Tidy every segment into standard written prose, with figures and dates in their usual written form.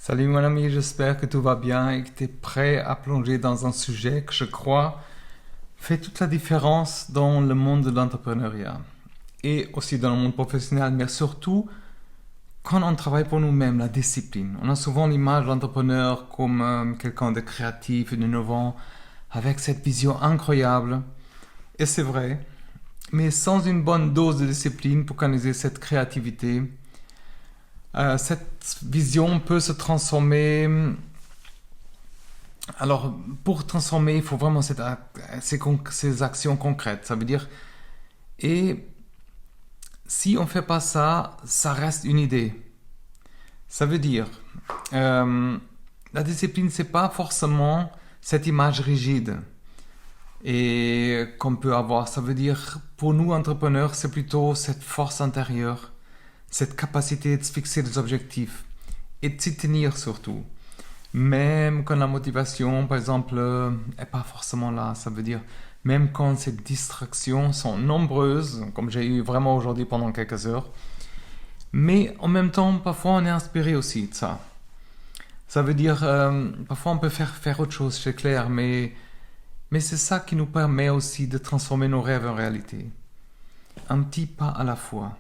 Salut mon ami, j'espère que tout va bien et que tu es prêt à plonger dans un sujet que je crois fait toute la différence dans le monde de l'entrepreneuriat et aussi dans le monde professionnel, mais surtout quand on travaille pour nous-mêmes, la discipline. On a souvent l'image de l'entrepreneur comme quelqu'un de créatif et d'innovant avec cette vision incroyable, et c'est vrai, mais sans une bonne dose de discipline pour canaliser cette créativité, cette vision peut se transformer. Alors, pour transformer, il faut vraiment ces actions concrètes. Ça veut dire, et si on ne fait pas ça, ça reste une idée. Ça veut dire, la discipline, c'est pas forcément cette image rigide et qu'on peut avoir. Ça veut dire, pour nous entrepreneurs, c'est plutôt cette force intérieure, cette capacité de se fixer des objectifs et de s'y tenir surtout. Même quand la motivation, par exemple, est pas forcément là, ça veut dire même quand ces distractions sont nombreuses, comme j'ai eu vraiment aujourd'hui pendant quelques heures, mais en même temps, parfois on est inspiré aussi de ça. Ça veut dire, parfois on peut faire autre chose, c'est clair, mais c'est ça qui nous permet aussi de transformer nos rêves en réalité. Un petit pas à la fois.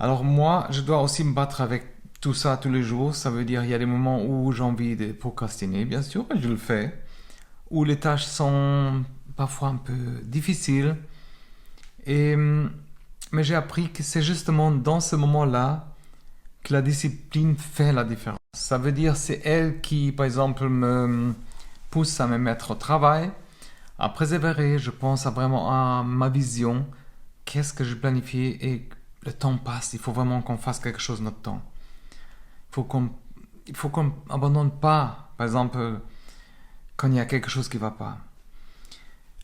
Alors moi, je dois aussi me battre avec tout ça tous les jours. Ça veut dire il y a des moments où j'ai envie de procrastiner, bien sûr, et je le fais. Où les tâches sont parfois un peu difficiles. Et, mais j'ai appris que c'est justement dans ce moment-là que la discipline fait la différence. Ça veut dire c'est elle qui, par exemple, me pousse à me mettre au travail, à persévérer. Je pense vraiment à ma vision. Qu'est-ce que je planifie et le temps passe. Il faut vraiment qu'on fasse quelque chose de notre temps. Il faut qu'on abandonne pas, par exemple, quand il y a quelque chose qui ne va pas.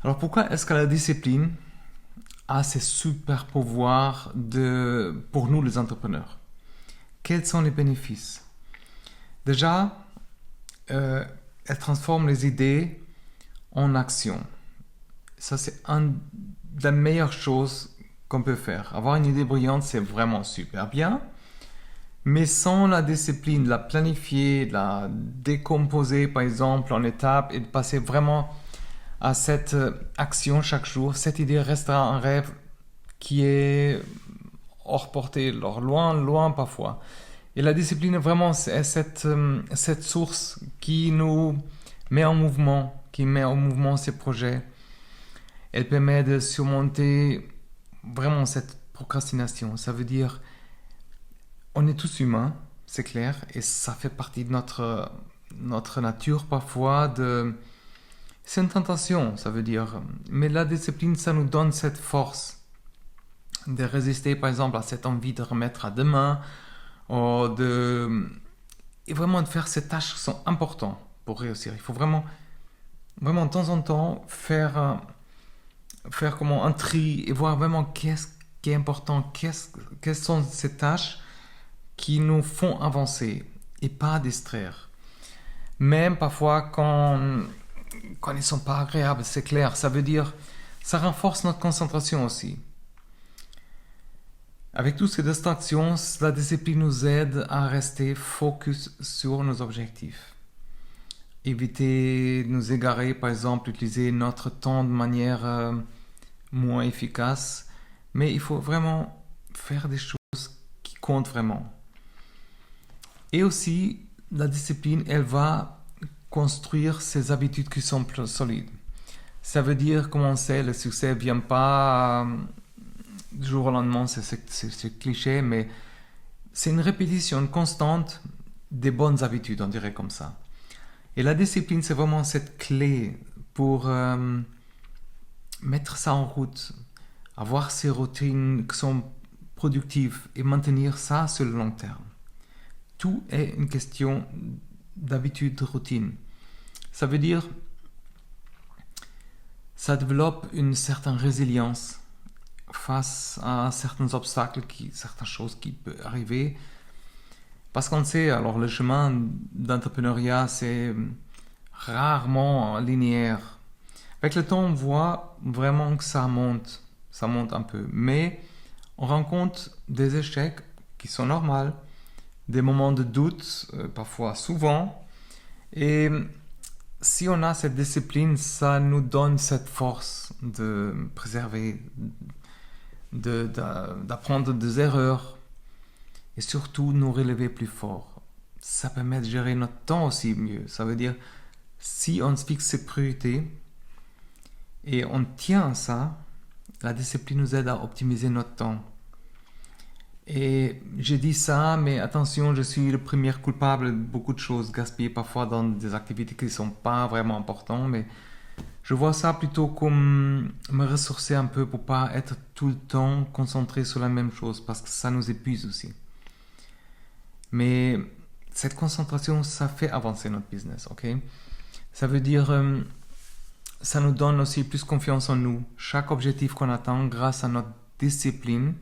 Alors pourquoi est-ce que la discipline a ces super pouvoirs pour nous les entrepreneurs? Quels sont les bénéfices? Déjà, elle transforme les idées en action. Ça, c'est une des meilleures choses qu'on peut faire. Avoir une idée brillante, c'est vraiment super bien. Mais sans la discipline, de la planifier, de la décomposer par exemple en étapes et de passer vraiment à cette action chaque jour, cette idée restera un rêve qui est hors portée, loin, loin parfois. Et la discipline, vraiment, c'est cette source qui nous met en mouvement, qui met en mouvement ces projets. Elle permet de surmonter vraiment cette procrastination. Ça veut dire on est tous humains, c'est clair, et ça fait partie de notre nature parfois de... C'est une tentation, ça veut dire. Mais la discipline, ça nous donne cette force de résister, par exemple, à cette envie de remettre à demain, et vraiment de faire ces tâches qui sont importantes pour réussir. Il faut vraiment, vraiment de temps en temps faire comment un tri et voir vraiment qu'est-ce qui est important, quelles sont ces tâches qui nous font avancer et pas distraire. Même parfois quand ils ne sont pas agréables, c'est clair, ça veut dire ça renforce notre concentration aussi. Avec toutes ces distractions, la discipline nous aide à rester focus sur nos objectifs. Éviter de nous égarer, par exemple, utiliser notre temps de manière moins efficace, mais il faut vraiment faire des choses qui comptent vraiment. Et aussi, la discipline, elle va construire ces habitudes qui sont plus solides. Ça veut dire, comme on sait, le succès ne vient pas du jour au lendemain, c'est cliché, mais c'est une répétition constante des bonnes habitudes, on dirait comme ça. Et la discipline, c'est vraiment cette clé pour mettre ça en route, avoir ces routines qui sont productives et maintenir ça sur le long terme. Tout est une question d'habitude, de routine. Ça veut dire, ça développe une certaine résilience face à certains obstacles, certaines choses qui peuvent arriver. Parce qu'on sait, alors le chemin d'entrepreneuriat, c'est rarement linéaire. Avec le temps, on voit vraiment que ça monte un peu. Mais on rencontre des échecs qui sont normaux, des moments de doute, parfois souvent. Et si on a cette discipline, ça nous donne cette force de préserver, d'apprendre des erreurs et surtout nous relever plus fort. Ça permet de gérer notre temps aussi mieux. Ça veut dire, si on se fixe ses priorités et on tient à ça, la discipline nous aide à optimiser notre temps. Et j'ai dit ça, mais attention, je suis le premier coupable de beaucoup de choses gaspillées parfois dans des activités qui ne sont pas vraiment importantes, mais je vois ça plutôt comme me ressourcer un peu pour pas être tout le temps concentré sur la même chose, parce que ça nous épuise aussi. Mais cette concentration, ça fait avancer notre business, ok? Ça veut dire, ça nous donne aussi plus confiance en nous. Chaque objectif qu'on atteint grâce à notre discipline,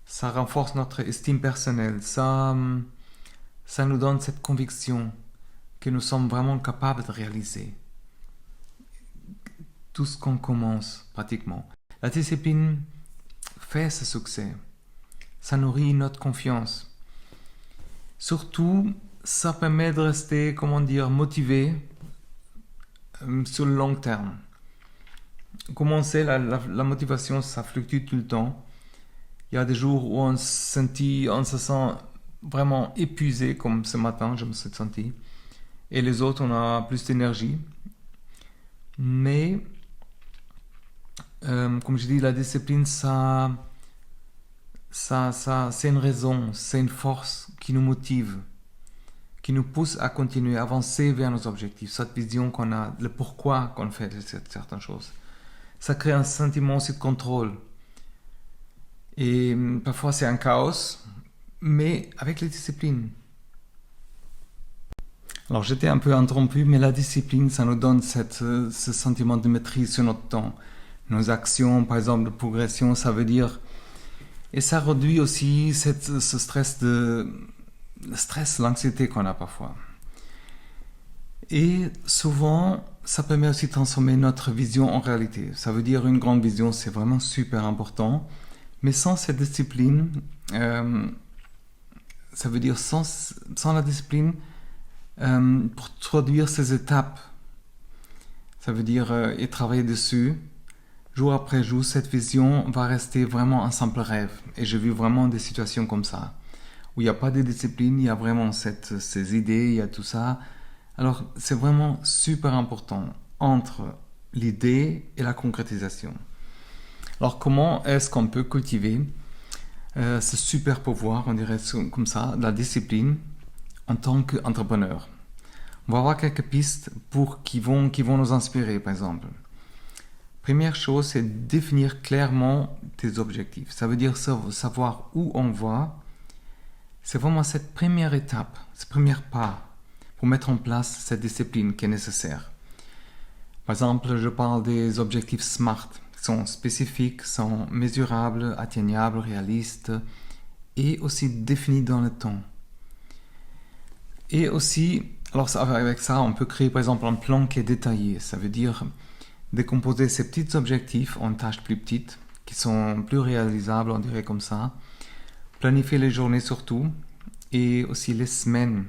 ça renforce notre estime personnelle. Ça nous donne cette conviction que nous sommes vraiment capables de réaliser tout ce qu'on commence pratiquement. La discipline fait ce succès. Ça nourrit notre confiance. Surtout, ça permet de rester, motivé sur le long terme. Comme on sait, la motivation, ça fluctue tout le temps. Il y a des jours où on se sent vraiment épuisé, comme ce matin, je me suis senti. Et les autres, on a plus d'énergie. Mais, comme je dis, la discipline, ça c'est une raison, c'est une force qui nous motive, qui nous pousse à continuer, à avancer vers nos objectifs. Cette vision qu'on a, le pourquoi qu'on fait certaines choses. Ça crée un sentiment aussi de contrôle. Et parfois c'est un chaos, mais avec la discipline. Alors j'étais un peu interrompu, mais la discipline, ça nous donne ce sentiment de maîtrise sur notre temps. Nos actions, par exemple, de progression, ça veut dire... Et ça réduit aussi ce stress, l'anxiété qu'on a parfois. Et souvent, ça permet aussi de transformer notre vision en réalité. Ça veut dire une grande vision, c'est vraiment super important. Mais sans cette discipline, ça veut dire sans la discipline, pour produire ces étapes, ça veut dire et travailler dessus, jour après jour, cette vision va rester vraiment un simple rêve. Et j'ai vu vraiment des situations comme ça, où il n'y a pas de discipline, il y a vraiment ces idées, il y a tout ça. Alors, c'est vraiment super important entre l'idée et la concrétisation. Alors, comment est-ce qu'on peut cultiver ce super pouvoir, on dirait comme ça, de la discipline en tant qu'entrepreneur? On va voir quelques pistes qui vont nous inspirer, par exemple. Première chose, c'est définir clairement tes objectifs. Ça veut dire savoir où on va. C'est vraiment cette première étape, ce premier pas pour mettre en place cette discipline qui est nécessaire. Par exemple, je parle des objectifs SMART, qui sont spécifiques, sont mesurables, atteignables, réalistes et aussi définis dans le temps. Et aussi, alors avec ça, on peut créer par exemple un plan qui est détaillé. Ça veut dire décomposer ces petits objectifs en tâches plus petites, qui sont plus réalisables, on dirait comme ça. Planifier les journées surtout, et aussi les semaines,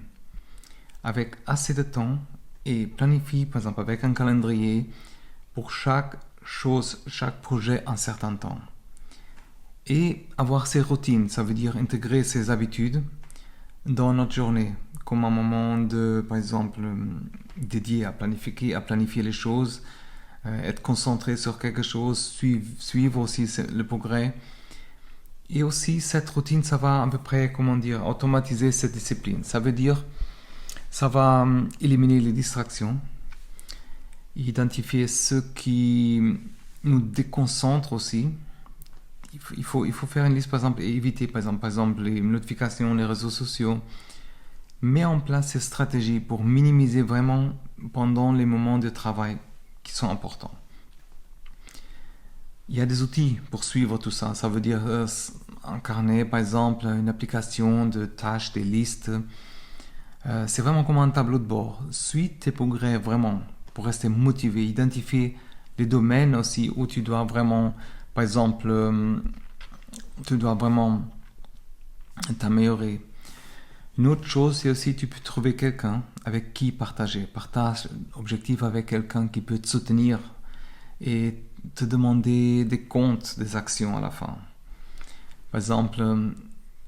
avec assez de temps, et planifier par exemple avec un calendrier pour chaque chose, chaque projet un certain temps. Et avoir ces routines, ça veut dire intégrer ces habitudes dans notre journée, comme un moment par exemple, dédié à planifier les choses, être concentré sur quelque chose, suivre aussi le progrès. Et aussi, cette routine, ça va à peu près, automatiser cette discipline. Ça veut dire, ça va éliminer les distractions, identifier ce qui nous déconcentre aussi. Il faut faire une liste, par exemple, et éviter, par exemple, les notifications, les réseaux sociaux. Mets en place ces stratégies pour minimiser vraiment pendant les moments de travail qui sont importants. Il y a des outils pour suivre tout ça. Ça veut dire un carnet, par exemple, une application de tâches, des listes. C'est vraiment comme un tableau de bord. Suis tes progrès vraiment pour rester motivé. Identifier les domaines aussi où tu dois vraiment, par exemple, tu dois vraiment t'améliorer. Une autre chose, c'est aussi tu peux trouver quelqu'un avec qui partager. Partage objectif avec quelqu'un qui peut te soutenir et te demander des comptes, des actions à la fin. Par exemple,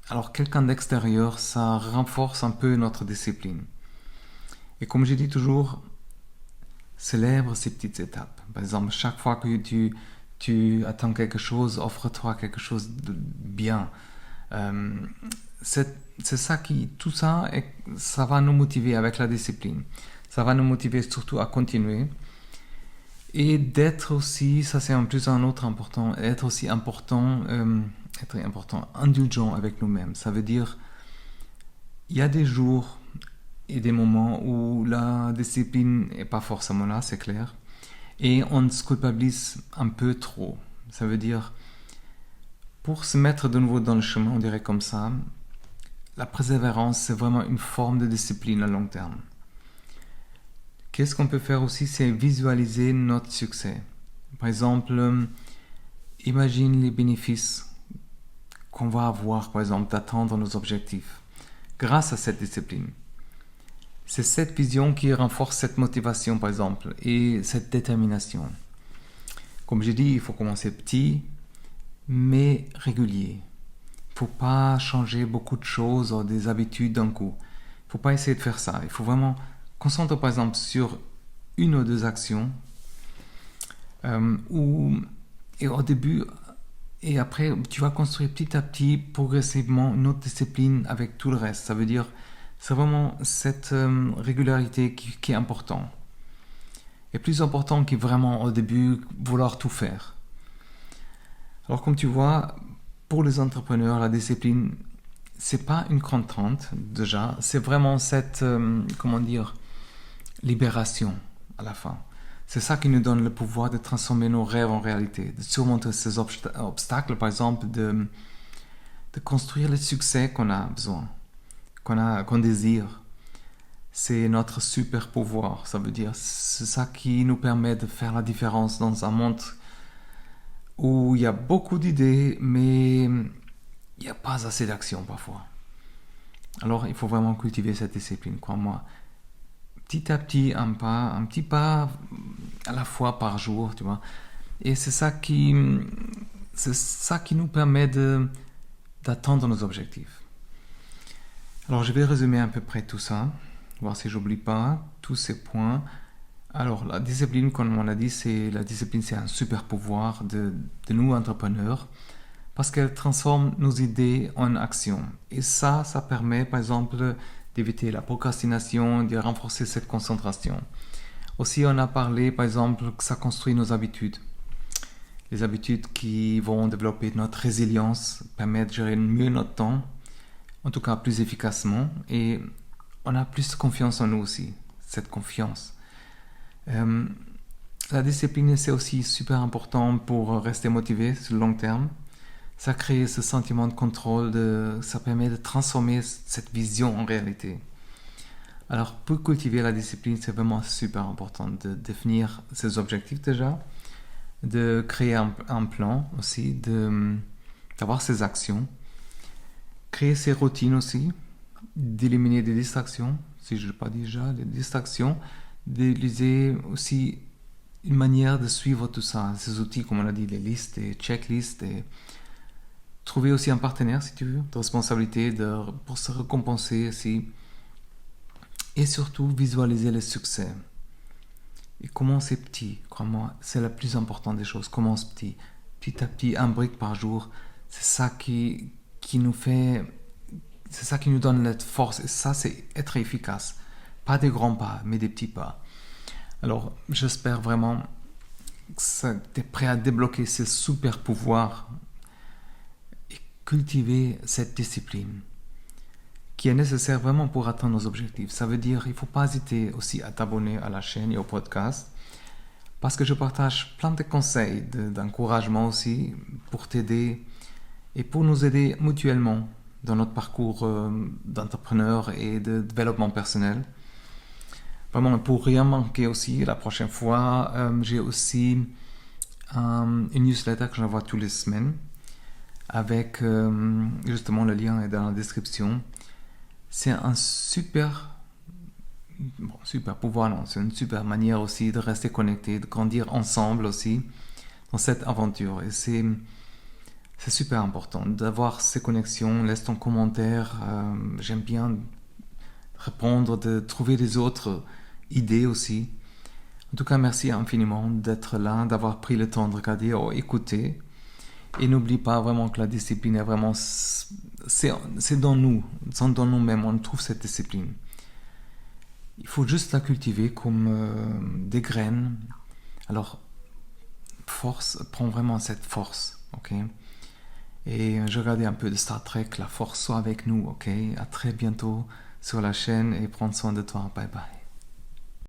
alors quelqu'un d'extérieur, ça renforce un peu notre discipline. Et comme je dis toujours, célèbre ces petites étapes. Par exemple, chaque fois que tu attends quelque chose, offre-toi quelque chose de bien. Euh, c'est ça qui, tout ça, ça va nous motiver avec la discipline. Ça va nous motiver surtout à continuer. Et d'être aussi, ça c'est en plus un autre important, être aussi important, être important, indulgent avec nous-mêmes. Ça veut dire, il y a des jours et des moments où la discipline n'est pas forcément là, c'est clair. Et on se culpabilise un peu trop. Ça veut dire, pour se mettre de nouveau dans le chemin, on dirait comme ça, la persévérance, c'est vraiment une forme de discipline à long terme. Qu'est-ce qu'on peut faire aussi, c'est visualiser notre succès. Par exemple, imagine les bénéfices qu'on va avoir, par exemple, d'atteindre nos objectifs grâce à cette discipline. C'est cette vision qui renforce cette motivation, par exemple, et cette détermination. Comme j'ai dit, il faut commencer petit, mais régulier. Il ne faut pas changer beaucoup de choses ou des habitudes d'un coup. Il ne faut pas essayer de faire ça. Il faut vraiment concentrer, par exemple, sur une ou deux actions et au début et après, tu vas construire petit à petit, progressivement, une autre discipline avec tout le reste. Ça veut dire, c'est vraiment cette régularité qui est importante. Et plus important que vraiment au début vouloir tout faire. Alors comme tu vois, pour les entrepreneurs, la discipline, c'est pas une contrainte déjà, c'est vraiment cette, libération à la fin. C'est ça qui nous donne le pouvoir de transformer nos rêves en réalité, de surmonter ces obstacles, par exemple, de construire le succès qu'on a besoin, qu'on désire. C'est notre super pouvoir, ça veut dire, c'est ça qui nous permet de faire la différence dans un monde où il y a beaucoup d'idées, mais il n'y a pas assez d'action parfois. Alors il faut vraiment cultiver cette discipline, crois-moi. Petit à petit, un petit pas à la fois par jour, tu vois. Et c'est ça qui nous permet d'atteindre nos objectifs. Alors je vais résumer à peu près tout ça, voir si j'oublie pas tous ces points. Alors la discipline, comme on l'a dit, c'est un super pouvoir de nous entrepreneurs parce qu'elle transforme nos idées en action. Et ça permet par exemple d'éviter la procrastination, de renforcer cette concentration. Aussi, on a parlé, par exemple, que ça construit nos habitudes. Les habitudes qui vont développer notre résilience, permettre de gérer mieux notre temps, en tout cas plus efficacement, et on a plus de confiance en nous aussi, cette confiance. La discipline, c'est aussi super important pour rester motivé sur le long terme. Ça crée ce sentiment de contrôle, ça permet de transformer cette vision en réalité. Alors, pour cultiver la discipline, c'est vraiment super important de définir ses objectifs déjà, de créer un plan aussi, d'avoir ses actions, créer ses routines aussi, d'éliminer des distractions, si je ne l'ai pas déjà, des distractions, d'utiliser aussi une manière de suivre tout ça, ces outils, comme on a dit, les listes, les checklists, et trouver aussi un partenaire, si tu veux, de responsabilité, pour se récompenser aussi. Et surtout, visualiser le succès. Et commencer petit, crois-moi, c'est la plus importante des choses. Commence petit. Petit à petit, un brique par jour. C'est ça qui nous fait... C'est ça qui nous donne la force. Et ça, c'est être efficace. Pas des grands pas, mais des petits pas. Alors, j'espère vraiment que tu es prêt à débloquer ce super pouvoir et cultiver cette discipline qui est nécessaire vraiment pour atteindre nos objectifs. Ça veut dire qu'il ne faut pas hésiter aussi à t'abonner à la chaîne et au podcast parce que je partage plein de conseils, d'encouragement aussi pour t'aider et pour nous aider mutuellement dans notre parcours d'entrepreneur et de développement personnel. Vraiment, pour rien manquer aussi, la prochaine fois, j'ai aussi une newsletter que j'envoie toutes les semaines avec justement le lien est dans la description. c'est un super pouvoir, non, c'est une super manière aussi de rester connecté, de grandir ensemble aussi dans cette aventure. Et c'est super important d'avoir ces connexions. Laisse ton commentaire. J'aime bien répondre, de trouver des autres idées aussi. En tout cas, merci infiniment d'être là, d'avoir pris le temps de regarder ou écouter. Et n'oublie pas vraiment que la discipline est vraiment... C'est dans nous, c'est dans nous-mêmes, on trouve cette discipline. Il faut juste la cultiver comme des graines. Alors, force, prends vraiment cette force, ok? Et je regardais un peu de Star Trek, la force soit avec nous, ok? À très bientôt sur la chaîne et prends soin de toi, bye bye.